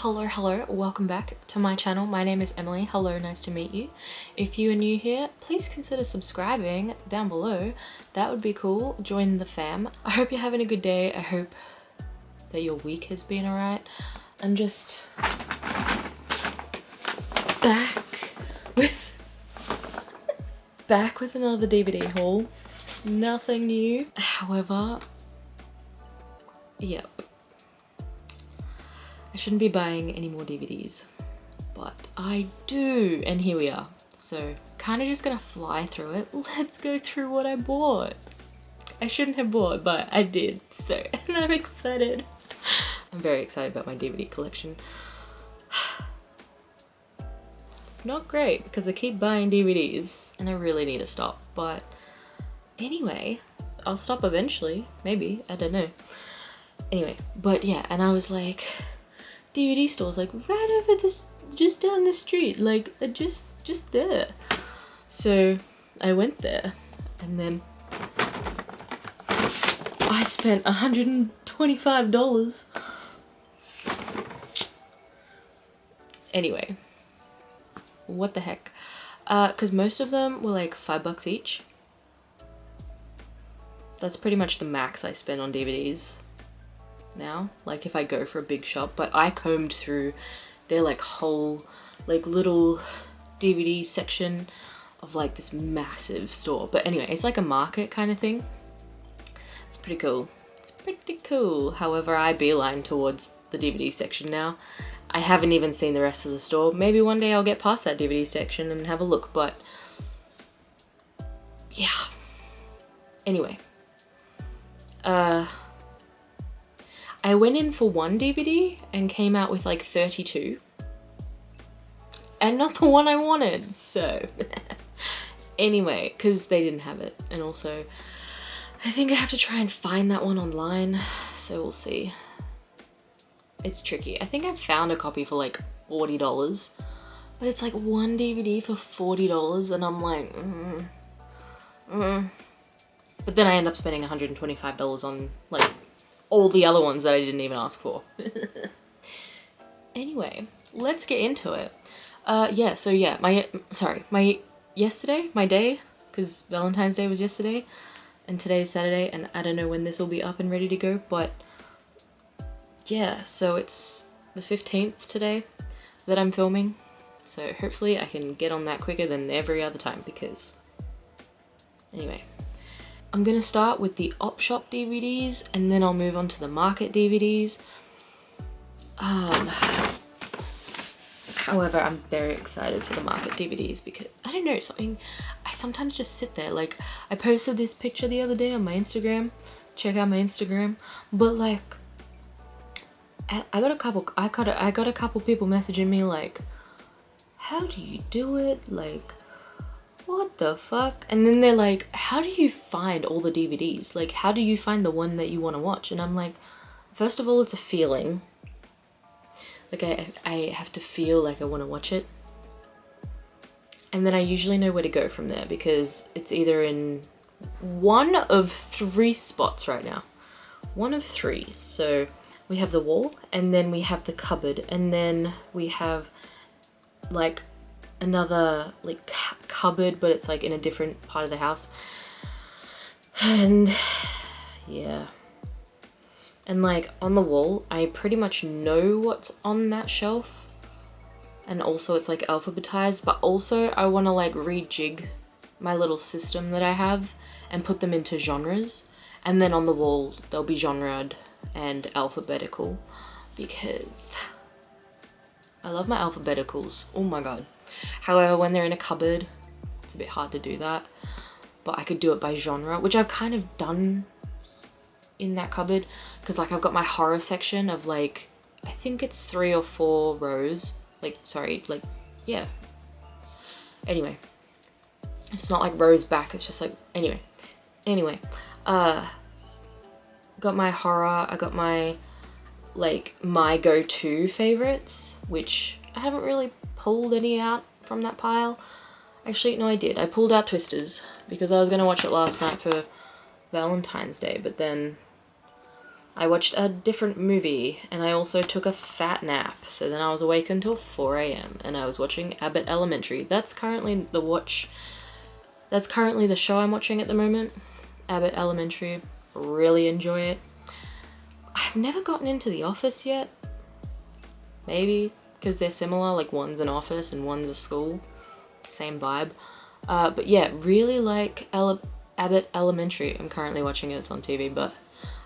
Hello, welcome back to my channel. My name is Emily. Hello, nice to meet you. If you are new here, please consider subscribing down below. That would be cool. Join the fam. I hope you're having a good day. I hope that your week has been alright. I'm just back with another DVD haul. Nothing new. However, yep. I shouldn't be buying any more DVDs, but I do, and here we are. So, kind of just gonna fly through it. Let's go through what I bought. I shouldn't have bought, but I did, so, and I'm excited. I'm very excited about my DVD collection. It's not great, because I keep buying DVDs, and I really need to stop, but anyway, I'll stop eventually, maybe, I don't know. Anyway, but yeah, and I was like, DVD stores like right over this, just down the street, like just there. So I went there and then I spent $125. Anyway, what the heck? Because most of them were like $5 each. That's pretty much the max I spend on DVDs now, like if I go for a big shop, but I combed through their like whole like little DVD section of like this massive store. But anyway, it's like a market kind of thing. It's pretty cool. It's pretty cool. However, I beeline towards the DVD section now. I haven't even seen the rest of the store. Maybe one day I'll get past that DVD section and have a look, but yeah. Anyway, I went in for one DVD and came out with like 32. And not the one I wanted, so. Anyway, because they didn't have it. And also, I think I have to try and find that one online, so we'll see. It's tricky. I think I found a copy for like $40, but it's like one DVD for $40 and I'm like, But then I end up spending $125 on like all the other ones that I didn't even ask for. Anyway, let's get into it. Yeah, so yeah, my day, because Valentine's Day was yesterday, and today's Saturday, and I don't know when this will be up and ready to go, but yeah, so it's the 15th today that I'm filming, so hopefully I can get on that quicker than every other time, because anyway. I'm gonna start with the op shop DVDs and then I'll move on to the market DVDs. However, I'm very excited for the market DVDs because, I don't know, I sometimes just sit there, like, I posted this picture the other day on my Instagram, check out my Instagram, but like, I got a couple people messaging me like, how do you do it? Like, what the fuck? And then they're like, how do you find all the DVDs? Like, how do you find the one that you want to watch? And I'm like, first of all, it's a feeling. Like, I have to feel like I want to watch it. And then I usually know where to go from there because it's either in one of 3 spots right now. One of 3. So we have the wall, and then we have the cupboard, and then we have like another like cupboard, but it's like in a different part of the house. And yeah, and like on the wall I pretty much know what's on that shelf, and also it's like alphabetized, but also I want to like rejig my little system that I have and put them into genres, and then on the wall they'll be genred and alphabetical because I love my alphabeticals. Oh my god. However, when they're in a cupboard, it's a bit hard to do that. But I could do it by genre, which I've kind of done in that cupboard. Because like I've got my horror section of like, I think it's 3 or 4 rows. Like, sorry, like, yeah. Anyway. It's not like rows back, it's just like, anyway. Got my horror, I got my, like, my go-to favorites, which I haven't really pulled any out from that pile. Actually, no, I did. I pulled out Twisters because I was going to watch it last night for Valentine's Day, but then I watched a different movie, and I also took a fat nap. So then I was awake until 4 a.m. and I was watching Abbott Elementary. That's currently the show I'm watching at the moment. Abbott Elementary. Really enjoy it. I've never gotten into The Office yet. Maybe because they're similar, like one's an office and one's a school. Same vibe. But yeah, really like Abbott Elementary. I'm currently watching it, it's on TV, but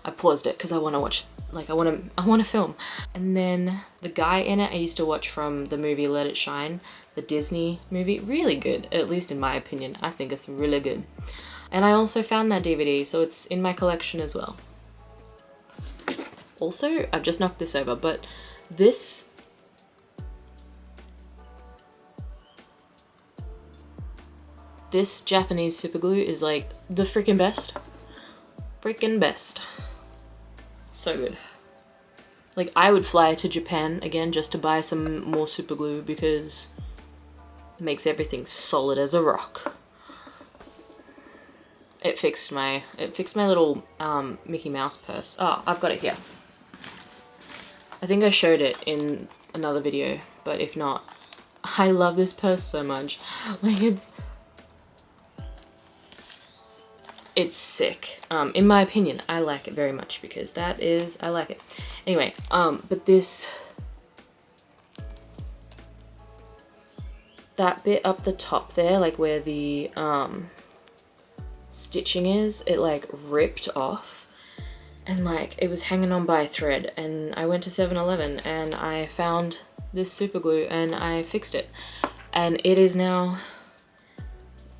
I paused it because I want to watch, like I want to film. And then the guy in it I used to watch from the movie Let It Shine, the Disney movie. Really good, at least in my opinion. I think it's really good. And I also found that DVD, so it's in my collection as well. Also, I've just knocked this over, but this Japanese super glue is like the freaking best. Freaking best. So good. Like, I would fly to Japan again just to buy some more super glue because it makes everything solid as a rock. It fixed my little Mickey Mouse purse. Oh, I've got it here. I think I showed it in another video, but if not, I love this purse so much. Like, it's sick. In my opinion, I like it very much because I like it. Anyway, but that bit up the top there, like where the stitching is, it like ripped off and like it was hanging on by a thread, and I went to 7-Eleven and I found this super glue and I fixed it, and it is now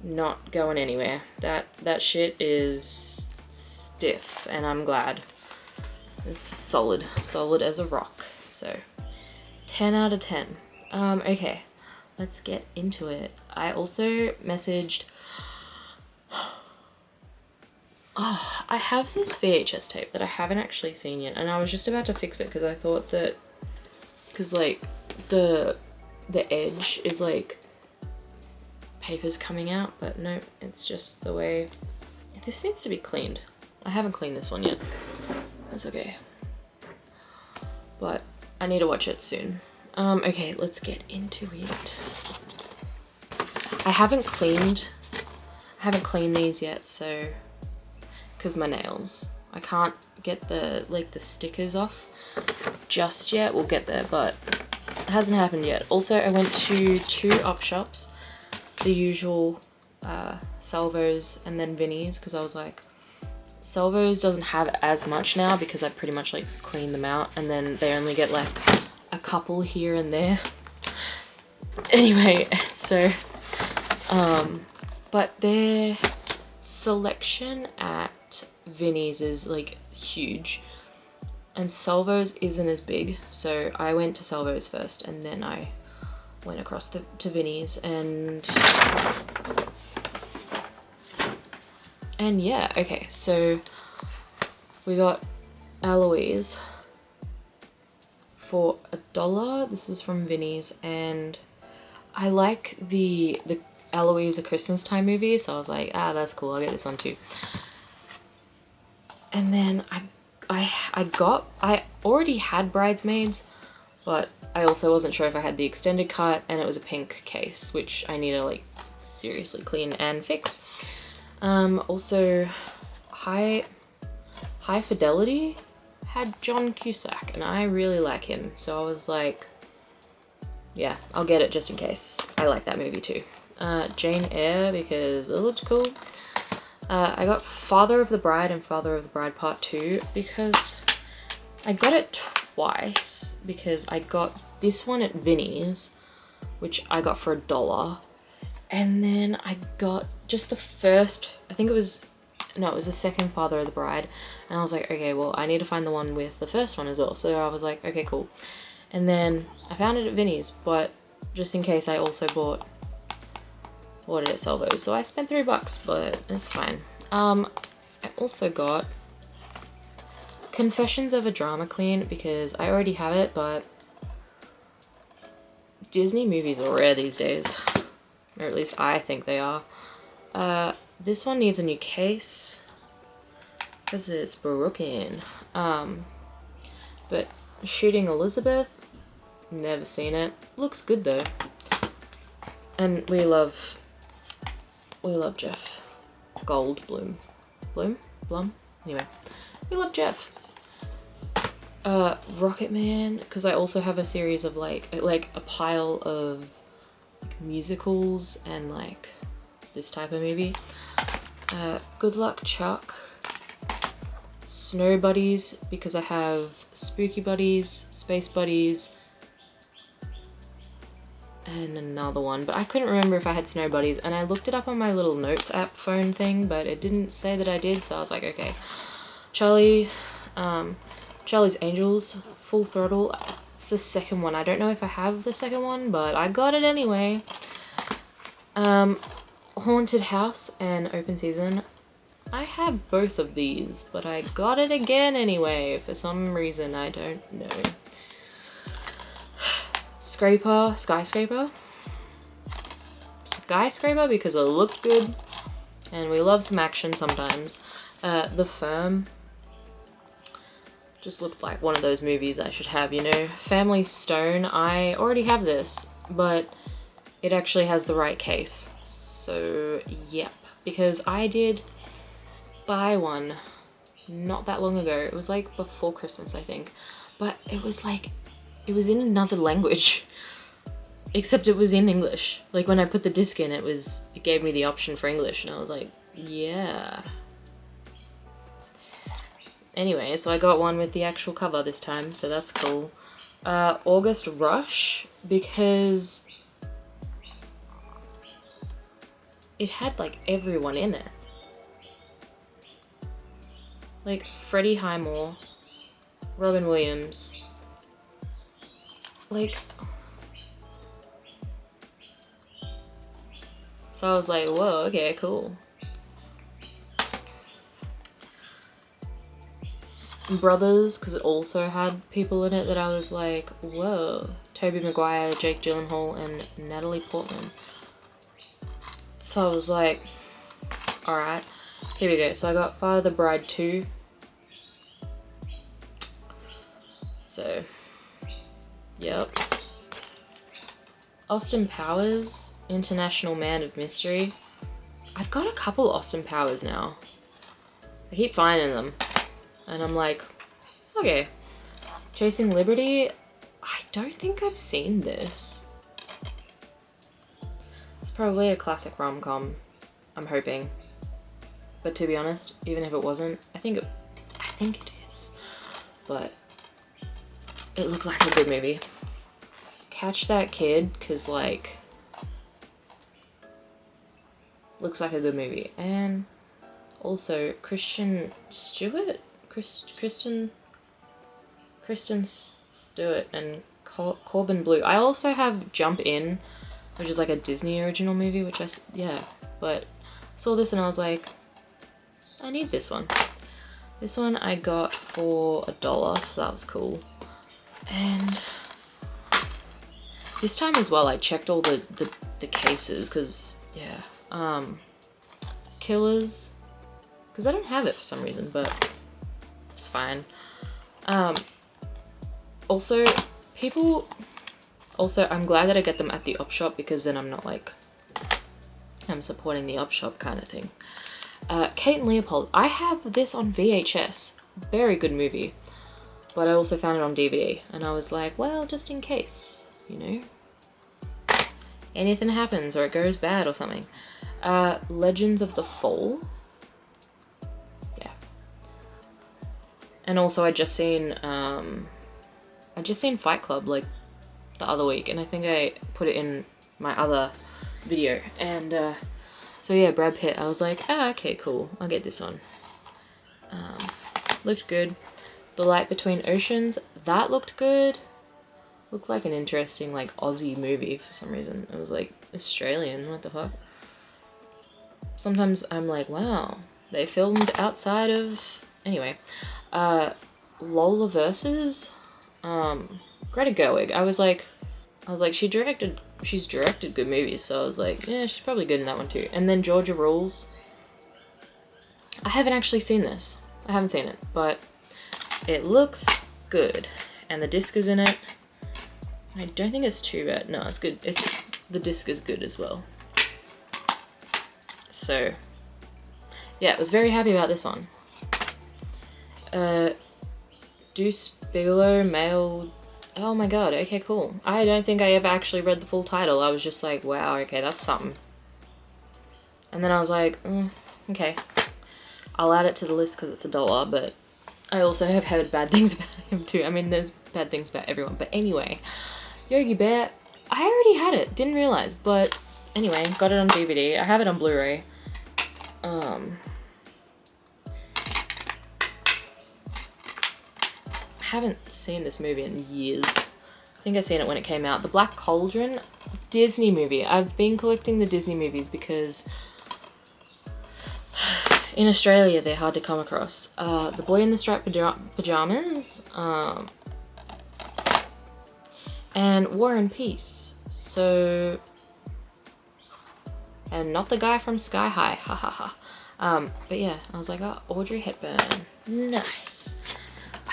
not going anywhere. That shit is stiff and I'm glad. It's solid as a rock. So 10 out of 10. Okay, let's get into it. I also messaged, oh, I have this VHS tape that I haven't actually seen yet, and I was just about to fix it because I thought that, because like the edge is like paper's coming out, but no, it's just the way. This needs to be cleaned. I haven't cleaned this one yet. That's okay. But I need to watch it soon. Okay, let's get into it. I haven't cleaned these yet, so because my nails. I can't get the stickers off just yet. We'll get there, but it hasn't happened yet. Also, I went to 2 op shops, the usual Salvos and then Vinnie's, because I was like, Salvos doesn't have as much now because I pretty much like cleaned them out, and then they only get like a couple here and there. Anyway, so but their selection at Vinnie's is like huge and Salvos isn't as big, so I went to Salvos first and then I went across to Vinnie's, and yeah, okay, so we got Eloise for $1. This was from Vinnie's, and I like the Eloise A Christmas Time movie, so I was like, ah, that's cool, I'll get this one too. And then I already had Bridesmaids, but I also wasn't sure if I had the extended cut, and it was a pink case, which I need to like seriously clean and fix. Also, High Fidelity had John Cusack, and I really like him, so I was like, yeah, I'll get it just in case. I like that movie too. Jane Eyre, because it looked cool. I got Father of the Bride and Father of the Bride Part 2 because I got it twice, because I got this one at Vinnie's, which I got for $1, and then I got just the first, I think it was the second Father of the Bride, and I was like, okay, well, I need to find the one with the first one as well, so I was like, okay, cool. And then I found it at Vinnie's, but just in case I also bought it at Salvos, so I spent $3, but it's fine. I also got Confessions of a Drama Queen because I already have it, but Disney movies are rare these days, or at least I think they are. This one needs a new case, because it's broken. But Shooting Elizabeth, never seen it. Looks good though. And we love Jeff Goldblum. Blum? Anyway, we love Jeff. Rocket Man, because I also have a series of like a pile of musicals and like this type of movie. Good Luck Chuck. Snow Buddies, because I have Spooky Buddies, Space Buddies, and another one, but I couldn't remember if I had Snow Buddies, and I looked it up on my little notes app phone thing, but it didn't say that I did, so I was like, okay. Charlie's Angels, Full Throttle, it's the second one. I don't know if I have the second one, but I got it anyway. Haunted House and Open Season. I have both of these, but I got it again anyway, for some reason, I don't know. Skyscraper, because it looked good, and we love some action sometimes. The Firm, just looked like one of those movies I should have, you know. Family Stone, I already have this, but it actually has the right case, so yep, because I did buy one not that long ago. It was like before Christmas, I think, but it was in another language, except it was in English. Like when I put the disc in, it gave me the option for English, and I was like, yeah. Anyway, so I got one with the actual cover this time, so that's cool. August Rush, because it had like everyone in it. Like Freddie Highmore, Robin Williams, like, so I was like, whoa, okay, cool. Brothers, because it also had people in it that I was like, whoa. Tobey Maguire, Jake Gyllenhaal, and Natalie Portman. So I was like, alright, here we go. So I got Father the Bride 2. So, yep. Austin Powers, International Man of Mystery. I've got a couple Austin Powers now. I keep finding them. And I'm like, okay. Chasing Liberty, I don't think I've seen this. It's probably a classic rom-com, I'm hoping. But to be honest, even if it wasn't, I think it is. But it looked like a good movie. Catch That Kid, because like, looks like a good movie. And also Kristen Stewart and Corbin Bleu. I also have Jump In, which is like a Disney original movie, which but saw this and I was like, I need this one. This one I got for $1, so that was cool. And this time as well, I checked all the cases, because yeah, Killers, because I don't have it for some reason, but it's fine. Also, I'm glad that I get them at the op shop, because then I'm not like, I'm supporting the op shop kind of thing. Kate and Leopold, I have this on VHS, very good movie, but I also found it on DVD, and I was like, well, just in case, you know, anything happens or it goes bad or something. Legends of the Fall, yeah, and also I just seen Fight Club like the other week, and I think I put it in my other video, and so yeah, Brad Pitt, I was like, ah, okay, cool, I'll get this one. Looked good. The Light Between Oceans, that looked good. Looked like an interesting like Aussie movie for some reason. It was like Australian, what the fuck. Sometimes I'm like, wow, they filmed outside of, anyway. Lola Versus, Greta Gerwig, I was like, she's directed good movies, so I was like, yeah, she's probably good in that one too. And then Georgia Rules, I haven't actually seen this. I haven't seen it, but it looks good. And the disc is in it. I don't think it's too bad. No, it's good. The disc is good as well. So, yeah, I was very happy about this one. Deuce Bigelow, male. Oh my god, okay, cool. I don't think I ever actually read the full title. I was just like, wow, okay, that's something. And then I was like, okay. I'll add it to the list because it's $1, but I also have heard bad things about him too. I mean, there's bad things about everyone. But anyway, Yogi Bear, I already had it, didn't realize. But anyway, got it on DVD. I have it on Blu-ray. Haven't seen this movie in years. I think I seen it when it came out. The Black Cauldron, Disney movie. I've been collecting the Disney movies because in Australia they're hard to come across. The Boy in the Striped Pajamas, and War and Peace. So, and not the guy from Sky High, ha ha ha. But yeah, I was like, oh, Audrey Hepburn, nice.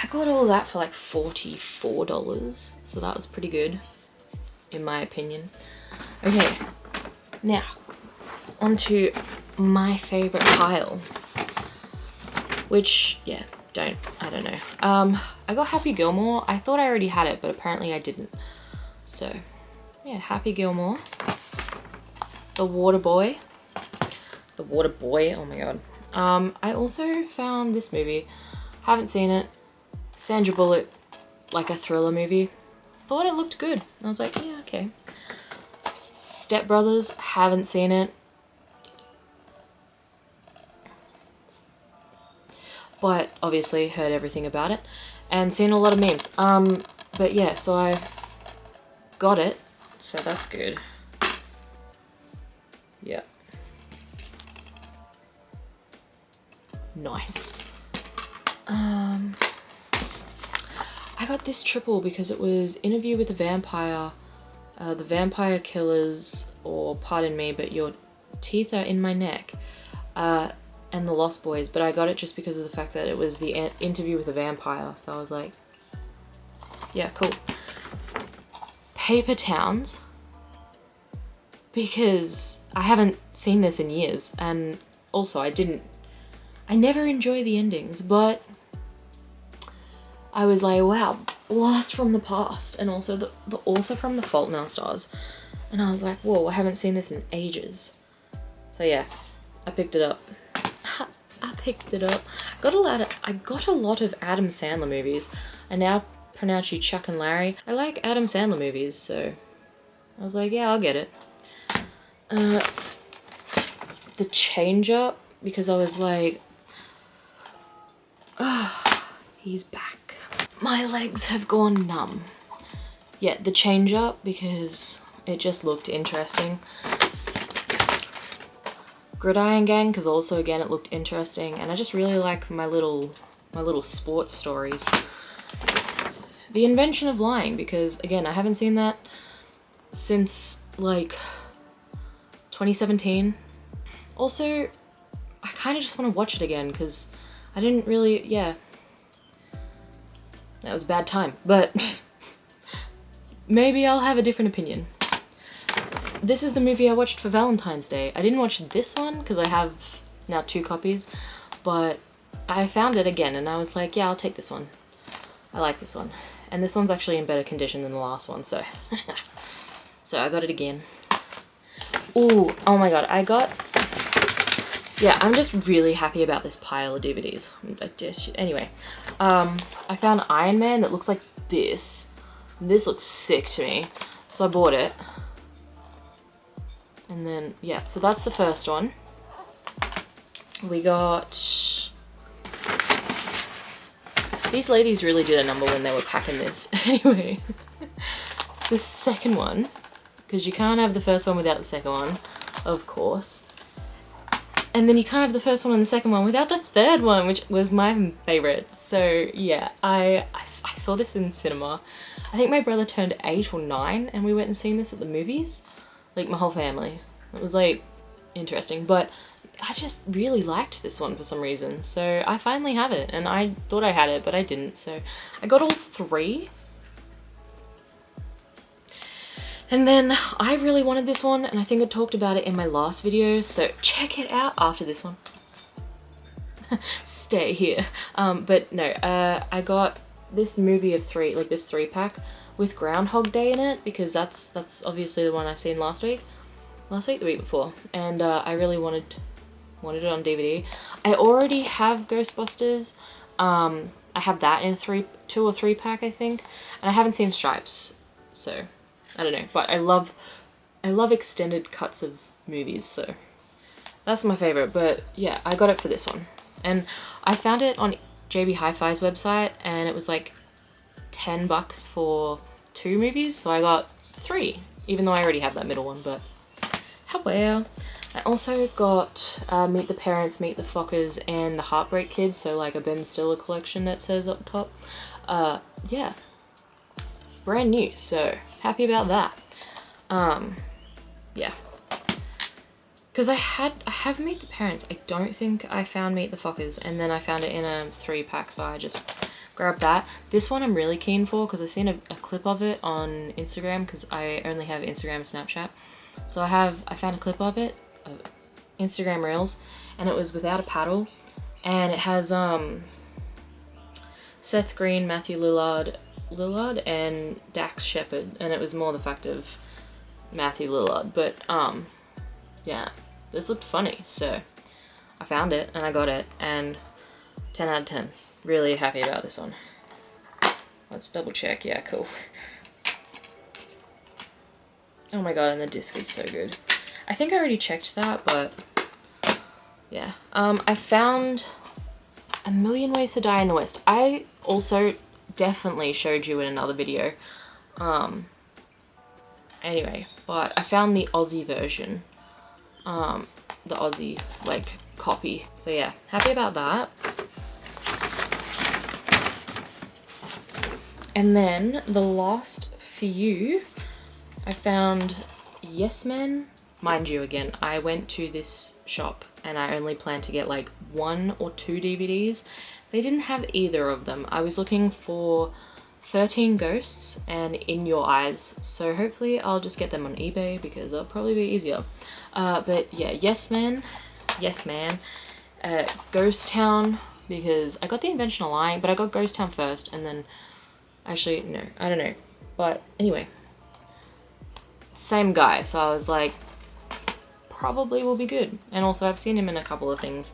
I got all that for like $44, so that was pretty good, in my opinion. Okay, now, onto my favorite pile, which, yeah, I don't know. I got Happy Gilmore. I thought I already had it, but apparently I didn't. So, yeah, Happy Gilmore. The Water Boy, oh my god. I also found this movie, haven't seen it, Sandra Bullock, like a thriller movie. Thought it looked good. I was like, yeah, okay. Step Brothers, haven't seen it. But obviously heard everything about it and seen a lot of memes. But yeah, so I got it, so that's good. Yeah. Nice. I got this triple because it was Interview with a Vampire, The Vampire Killers, or pardon me, but your teeth are in my neck, and The Lost Boys, but I got it just because of the fact that it was the Interview with a Vampire, so I was like, yeah, cool. Paper Towns, because I haven't seen this in years, and also I never enjoy the endings, but I was like, wow, blast from the past, and also the author from The Fault in Our Stars, and I was like, whoa, I haven't seen this in ages. So yeah, I picked it up. I picked it up. I got a lot of Adam Sandler movies. I now pronounce you Chuck and Larry. I like Adam Sandler movies, so I was like, yeah, I'll get it. The Change Up, because I was like, oh, he's back. My legs have gone numb. Yeah, The Change Up, because it just looked interesting. Gridiron Gang, because also again it looked interesting, and I just really like my little sports stories. The Invention of Lying, because again I haven't seen that since like 2017. Also, I kind of just want to watch it again because I didn't really, yeah, that was a bad time, but maybe I'll have a different opinion. This is the movie I watched for Valentine's Day. I didn't watch this one because I have now 2 copies, but I found it again and I was like, yeah, I'll take this one. I like this one. And this one's actually in better condition than the last one, so. So I got it again. Ooh, oh my god, yeah, I'm just really happy about this pile of DVDs. Anyway, I found Iron Man that looks like this. This looks sick to me, so I bought it. And then, yeah, so that's the first one. We got... These ladies really did a number when they were packing this. Anyway, the second one, because you can't have the first one without the second one, of course. And then you can't have the first one and the second one without the third one, which was my favorite. So yeah, I saw this in cinema. I think my brother turned 8 or 9 and we went and seen this at the movies. Like my whole family. It was like interesting, but I just really liked this one for some reason. So I finally have it, and I thought I had it, but I didn't. So I got all 3. And then I really wanted this one, and I think I talked about it in my last video, so check it out after this one. Stay here. But no, I got this movie of 3, like this 3-pack with Groundhog Day in it, because that's obviously the one I seen last week, the week before, and I really wanted it on DVD. I already have Ghostbusters. I have that in a 2 or 3-pack, I think, and I haven't seen Stripes, so I don't know. But I love extended cuts of movies, so that's my favorite. But yeah, I got it for this one, and I found it on JB Hi-Fi's website, and it was like $10 for 2 movies, so I got 3, even though I already have that middle one. But how well. I also got Meet the Parents, Meet the Fockers, and The Heartbreak Kid, so like a Ben Stiller collection that says up top. Yeah, brand new, so happy about that. Yeah, because I have Meet the Parents. I don't think I found Meet the Fockers, and then I found it in a 3-pack, so I just grabbed that. This one I'm really keen for because I've seen a clip of it on Instagram, because I only have Instagram and Snapchat. So I found a clip of it, Instagram Reels, and it was without a paddle, and it has Seth Green, Matthew Lillard, and Dax Shepard, and it was more the fact of Matthew Lillard. But yeah, this looked funny, so I found it and I got it, and 10 out of 10. Really happy about this one. Let's double check. Yeah, cool. Oh my god, and the disc is so good. I think I already checked that, but yeah. I found A Million Ways to Die in the West. I also definitely showed you in another video. Anyway, but I found the Aussie version. The Aussie, like, copy. So yeah, happy about that. And then the last few, I found Yes Men. Mind you, again, I went to this shop and I only planned to get like 1 or 2 DVDs. They didn't have either of them. I was looking for 13 Ghosts and In Your Eyes, so hopefully I'll just get them on eBay because that'll probably be easier. But yeah, Yes Man, Ghost Town, because I got The Invention of Lying, but I got Ghost Town first, and then actually, no, I don't know. But anyway, same guy, so I was like, probably will be good. And also I've seen him in a couple of things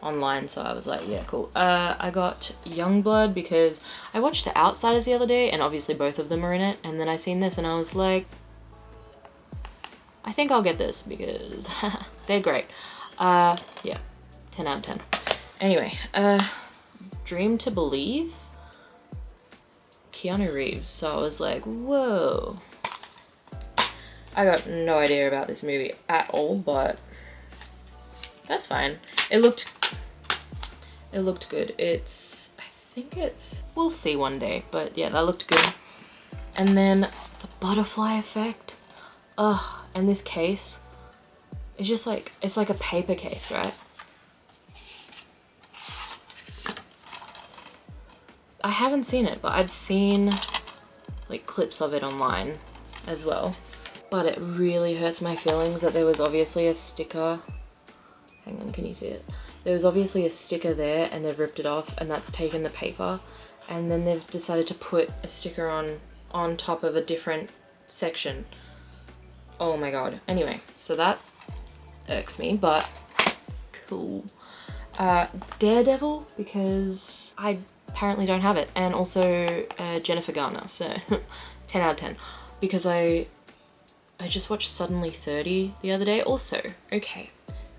online, so I was like, yeah, cool. I got Youngblood because I watched The Outsiders the other day, and obviously both of them are in it, and then I seen this and I was like, I think I'll get this because they're great. Yeah, 10 out of 10. Anyway, Dream to Believe, Keanu Reeves. So I was like, whoa. I got no idea about this movie at all, but that's fine. It looked good. We'll see one day, but yeah, that looked good. And then The Butterfly Effect. Ugh, and this case, it's just like, it's like a paper case, right? I haven't seen it, but I've seen like clips of it online as well. But it really hurts my feelings that there was obviously a sticker. Hang on, can you see it? There was obviously a sticker there and they've ripped it off, and that's taken the paper. And then they've decided to put a sticker on top of a different section. Oh my god. Anyway, so that irks me, but cool. Daredevil, because I apparently don't have it. And also Jennifer Garner, so 10 out of 10. Because I just watched Suddenly 30 the other day. Also, okay,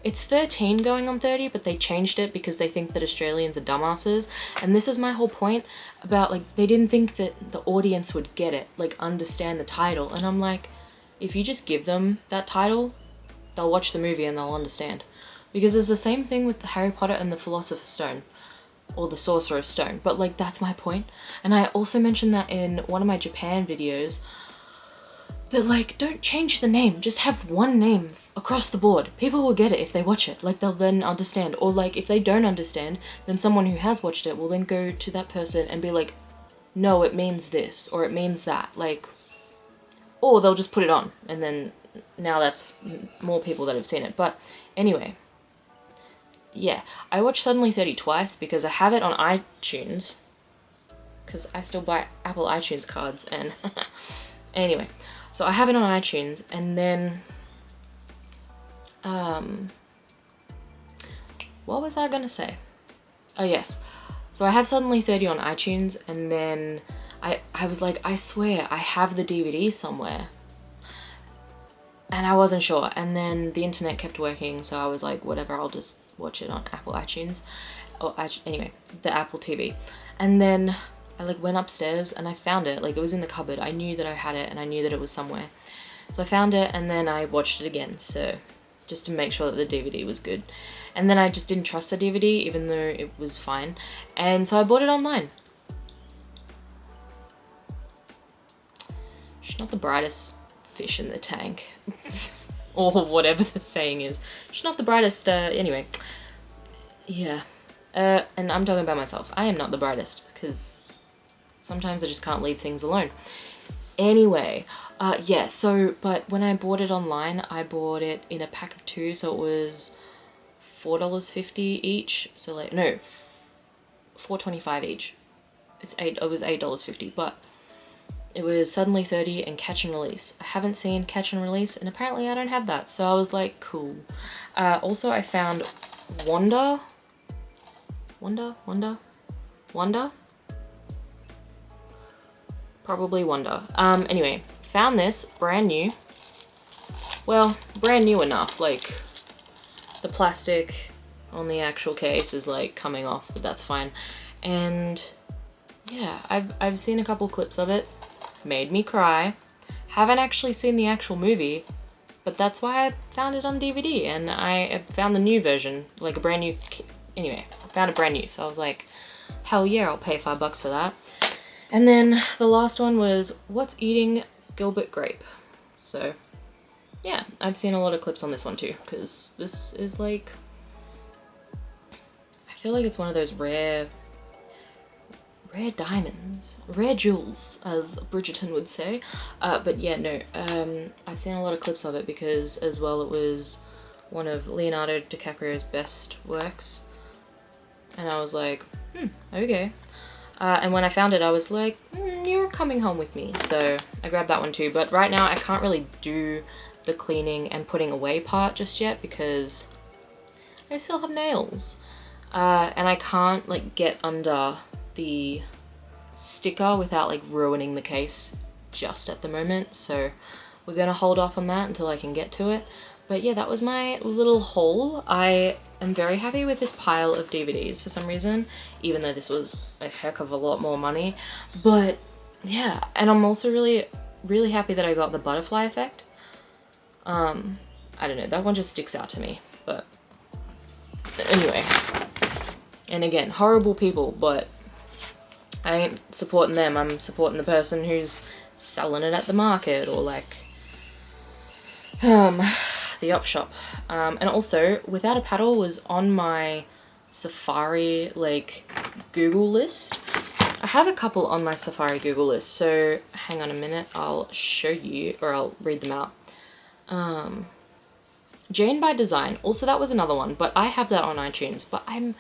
it's 13 going on 30, but they changed it because they think that Australians are dumbasses. And this is my whole point about, like, they didn't think that the audience would get it, like, understand the title. And I'm like, if you just give them that title, they'll watch the movie and they'll understand. Because it's the same thing with the Harry Potter and the Philosopher's Stone, or the Sorcerer's Stone, but like, that's my point. And I also mentioned that in one of my Japan videos, that like, don't change the name, just have one name across the board. People will get it if they watch it, like they'll then understand. Or like if they don't understand, then someone who has watched it will then go to that person and be like, no, it means this or it means that, like, or they'll just put it on and then now that's more people that have seen it. But anyway, yeah, I watched Suddenly 30 twice because I have it on iTunes, because I still buy Apple iTunes cards. And anyway, so I have it on iTunes, and then what was I gonna say? Oh yes, so I have Suddenly 30 on iTunes, and then I was like, I swear I have the DVD somewhere, and I wasn't sure. And then the internet kept working, so I was like, whatever, I'll just watch it on Apple iTunes, or anyway, the Apple TV. And then I like went upstairs and I found it, like it was in the cupboard. I knew that I had it and I knew that it was somewhere. So I found it and then I watched it again, so just to make sure that the DVD was good. And then I just didn't trust the DVD even though it was fine. And so I bought it online. She's not the brightest fish in the tank. Or whatever the saying is. She's not the brightest, anyway. Yeah. And I'm talking about myself. I am not the brightest, because sometimes I just can't leave things alone. Anyway, yeah, so, but when I bought it online, I bought it in a pack of 2, so it was $4.50 each. So like, no, $4.25 each. It was $8.50, but it was Suddenly 30 and Catch and Release. I haven't seen Catch and Release, and apparently I don't have that, so I was like, cool. Also, I found Wanda? Probably Wanda. Anyway, found this, brand new. Well, brand new enough, like, the plastic on the actual case is like coming off, but that's fine. And yeah, I've seen a couple clips of it. Made me cry. Haven't actually seen the actual movie, but that's why I found it on DVD, and I found the new version, like a brand new, anyway, I found it brand new, so I was like, hell yeah, I'll pay $5 for that. And then the last one was What's Eating Gilbert Grape. So yeah, I've seen a lot of clips on this one too, because this is like, I feel like it's one of those rare diamonds, rare jewels, as Bridgerton would say. But yeah, no, I've seen a lot of clips of it because as well it was one of Leonardo DiCaprio's best works. And I was like, okay. And when I found it, I was like, you're coming home with me. So I grabbed that one too. But right now I can't really do the cleaning and putting away part just yet because I still have nails. And I can't like get under the sticker without like ruining the case just at the moment, so we're gonna hold off on that until I can get to it. But yeah, that was my little haul. I am very happy with this pile of DVDs for some reason, even though this was a heck of a lot more money. But yeah, and I'm also really happy that I got the butterfly effect. I don't know, that one just sticks out to me. But anyway, and again, horrible people, but I ain't supporting them, I'm supporting the person who's selling it at the market or like the op shop. And also, Without a Paddle was on my Safari like Google list. I have a couple on my Safari Google list, so hang on a minute, I'll show you, or I'll read them out. Jane by Design, also that was another one, but I have that on iTunes, but I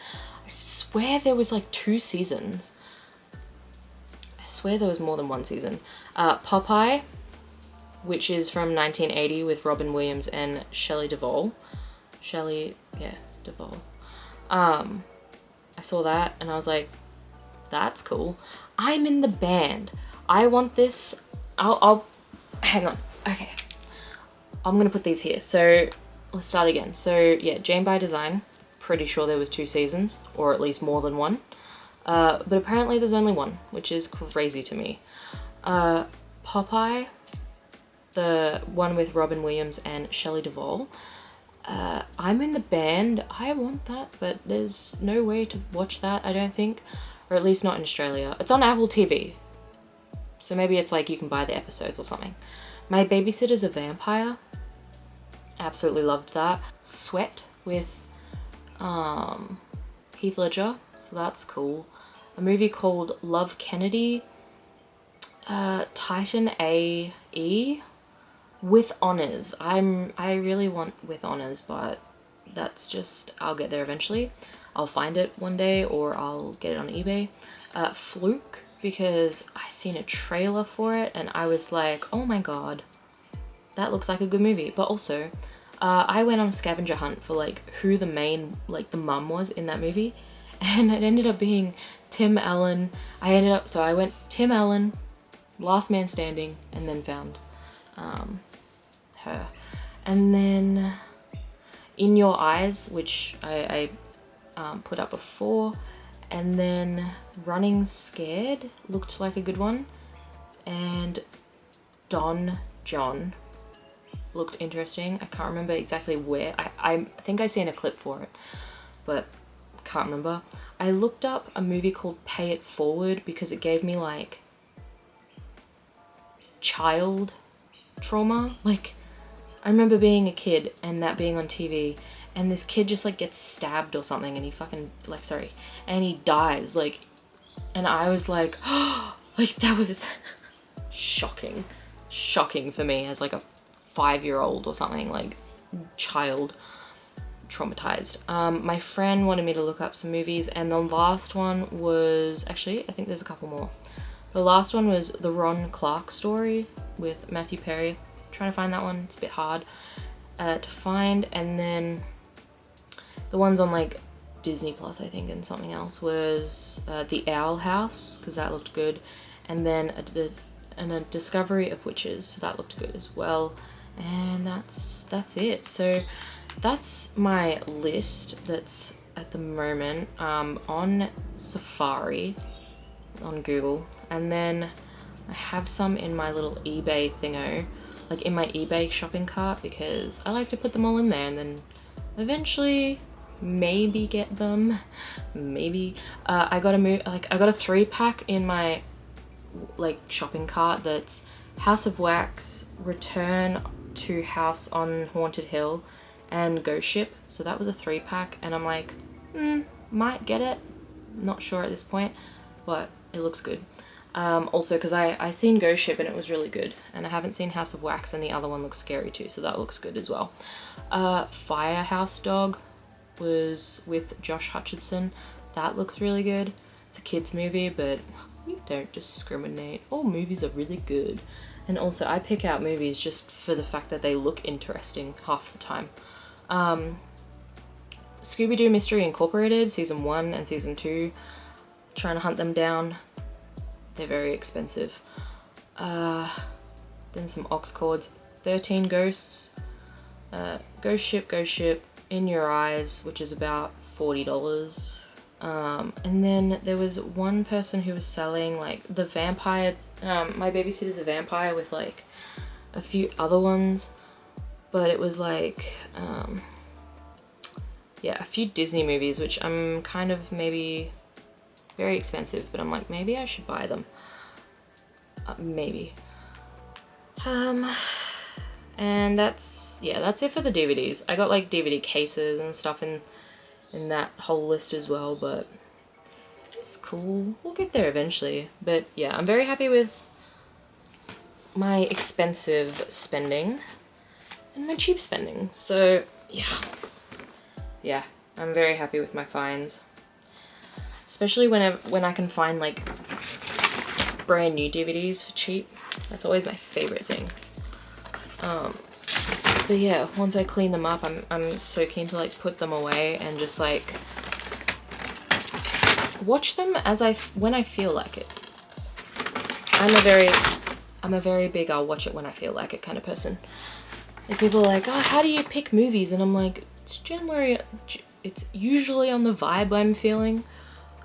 swear there was like 2 seasons. I swear there was more than 1 season. Popeye, which is from 1980 with Robin Williams and Shelley Duvall. Duvall. I saw that and I was like, that's cool. I'm in the band. I want this. I'll hang on. Okay. I'm gonna put these here. So let's start again. So yeah, Jane by Design. Pretty sure there was 2 seasons, or at least more than 1. But apparently there's only 1, which is crazy to me. Popeye, the one with Robin Williams and Shelley Duvall. I'm in the band. I want that, but there's no way to watch that, I don't think. Or at least not in Australia. It's on Apple TV. So maybe it's like you can buy the episodes or something. My Babysitter's a Vampire. Absolutely loved that. Sweat with Heath Ledger, so that's cool. A movie called Love Kennedy. Titan A.E. With Honors. I really want With Honors, but that's just, I'll get there eventually. I'll find it one day or I'll get it on eBay. Fluke, because I seen a trailer for it and I was like, oh my god, that looks like a good movie. But also, I went on a scavenger hunt for like who the main, like the mum was in that movie, and it ended up being Tim Allen. So I went Tim Allen, Last Man Standing, and then found her. And then In Your Eyes, which I put up before, and then Running Scared looked like a good one, and Don John looked interesting. I can't remember exactly where. I think I seen a clip for it, but can't remember. I looked up a movie called Pay It Forward because it gave me like child trauma. Like, I remember being a kid and that being on TV, and this kid just like gets stabbed or something and he fucking like, sorry, and he dies, like, and I was like, oh, like that was shocking for me as like a 5-year-old or something, like child traumatized. My friend wanted me to look up some movies, and the last one was, actually, I think there's a couple more. The last one was The Ron Clark Story with Matthew Perry. I'm trying to find that one, it's a bit hard to find. And then the ones on like Disney Plus, I think, and something else was The Owl House, because that looked good. And then a Discovery of Witches, so that looked good as well. And that's it. So that's my list that's at the moment on Safari on Google, and then I have some in my little eBay thingo, like in my eBay shopping cart, because I like to put them all in there and then eventually maybe get them, maybe. I got a 3-pack in my like shopping cart that's House of Wax, Return to House on Haunted Hill, and Ghost Ship. So that was a 3-pack, and I'm like, might get it, not sure at this point, but it looks good. Also, because I seen Ghost Ship and it was really good, and I haven't seen House of Wax, and the other one looks scary too, so that looks good as well. Firehouse Dog was with Josh Hutcherson. That looks really good. It's a kid's movie, but we don't discriminate. All movies are really good. And also, I pick out movies just for the fact that they look interesting half the time. Scooby-Doo Mystery Incorporated, season 1 and season 2. Trying to hunt them down. They're very expensive. Then some aux cords. 13 Ghosts. Ghost Ship, In Your Eyes, which is about $40. And then there was one person who was selling like the vampire, My Babysitter's a Vampire, with like a few other ones, but it was like, yeah, a few Disney movies, which I'm kind of maybe very expensive, but I'm like, maybe I should buy them. Maybe. And that's it for the DVDs. I got like DVD cases and stuff in that whole list as well, but it's cool. We'll get there eventually. But yeah, I'm very happy with my expensive spending and my cheap spending. So yeah, I'm very happy with my finds. Especially when I can find like brand new DVDs for cheap. That's always my favorite thing. But yeah, once I clean them up, I'm so keen to like put them away and just like watch them when I feel like it. I'm a very big I'll watch it when I feel like it kind of person. Like, people are like, oh, how do you pick movies? And I'm like, it's usually on the vibe I'm feeling.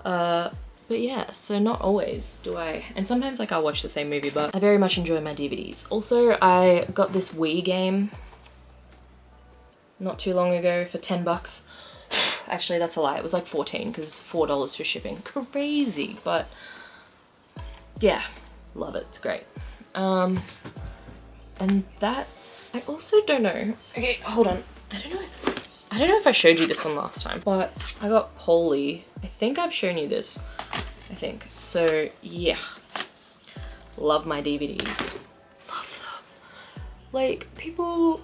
But yeah, so not always do I, and sometimes like I'll watch the same movie, but I very much enjoy my DVDs. Also, I got this Wii game not too long ago for 10 bucks. Actually, that's a lie. It was like 14 because it's $4 for shipping. Crazy, but yeah, love it. It's great. And that's, I also don't know. Okay, hold on. I don't know if I showed you this one last time, but I got Polly. I think I've shown you this. I think. So yeah. Love my DVDs. Love them. Like, people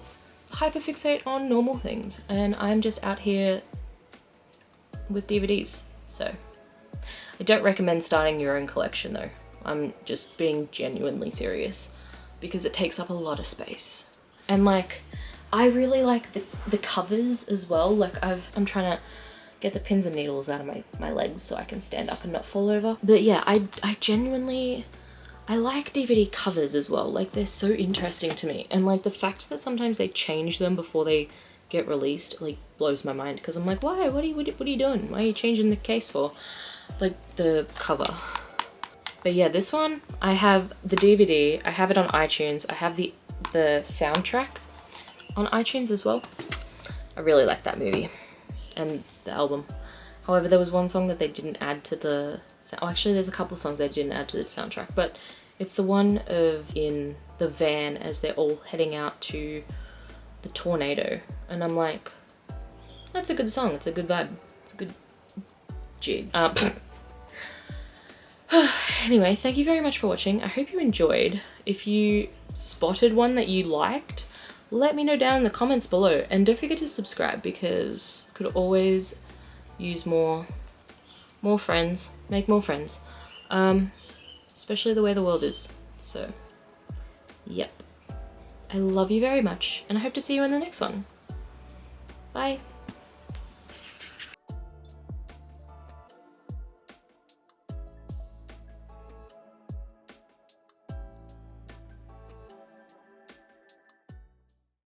hyperfixate on normal things, and I'm just out here with DVDs. So I don't recommend starting your own collection though. I'm just being genuinely serious because it takes up a lot of space. And like, I really like the covers as well. Like I'm trying to get the pins and needles out of my legs so I can stand up and not fall over. But yeah, I genuinely, I like DVD covers as well. Like, they're so interesting to me. And like the fact that sometimes they change them before they get released, like, blows my mind. Because I'm like, why? What are you doing? Why are you changing the case for? Like, the cover. But yeah, this one, I have the DVD, I have it on iTunes, I have the soundtrack on iTunes as well. I really like that movie and the album. However, there was one song that they didn't add to the, oh, actually there's a couple songs they didn't add to the soundtrack, but it's the one of in the van as they're all heading out to the tornado. And I'm like, that's a good song, it's a good vibe, it's a good jig. Anyway, thank you very much for watching. I hope you enjoyed. If you spotted one that you liked, let me know down in the comments below. And don't forget to subscribe because could always use more friends, make more friends. Especially the way the world is. So, yep. I love you very much and I hope to see you in the next one. Bye.